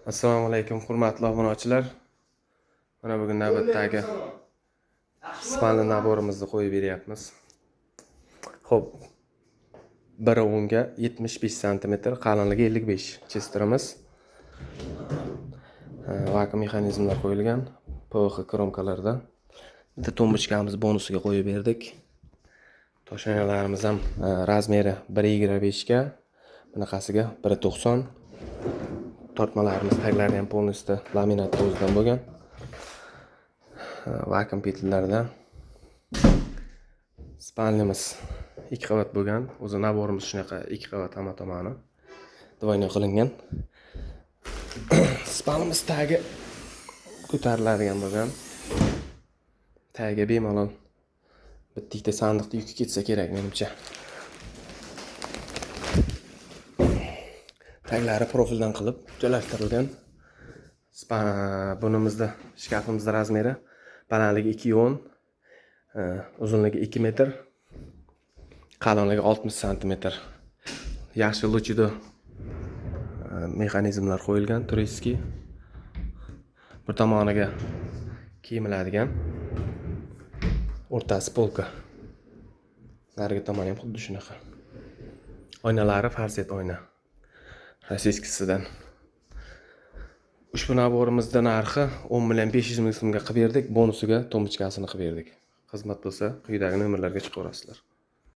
Assalomu alaykum hurmatli obunachilar. Mana bugun navbatdagi spanli naborimizni qo'yib beryapmiz. Xo'p, 1 ga 75 cm, qalinligi 55 chestiramiz. Vakuum mexanizmlar qo'yilgan, PVX kromkalarda. Bitta tombochkamiz bonusiga qo'yib berdik. Toshanalarimiz ham razmeri 1.25 ga, bunaqasiga 1.90. Tortmalarimiz taglari ham polностью laminat o'zidan bo'lgan. Vakuum petllardan spanlimiz 2 qavat bo'lgan. O'zi naborimiz shunaqa 2 qavat hamma tomoni двойной qilingan. Spanlimiz tagi ko'tariladigan bo'lgan. Tagiga bemalol bitta sandiqda yuki ketsa kerak menimcha. Taglari profildan qilib joylashtirilgan. Bunimizda shkafimizda razmeri balandligi 2.10, uzunligi 2 metr, qalinligi 60 cm. Yaxshi luchido mexanizmlar qo'yilgan, turistskiy. Bir tomoniga kiyimiladigan, o'rtasi polka. Narigi tomoni ham xuddi shunaqa. Oynalari farset oyna. Rossiyskisidan. Ushbu naborimizda narxi 10.500 ming so'mga qilib berdik, bonusiga tombochkasini qilib berdik. Xizmat bo'lsa, quyidagi nomerlarga chiqaverasizlar.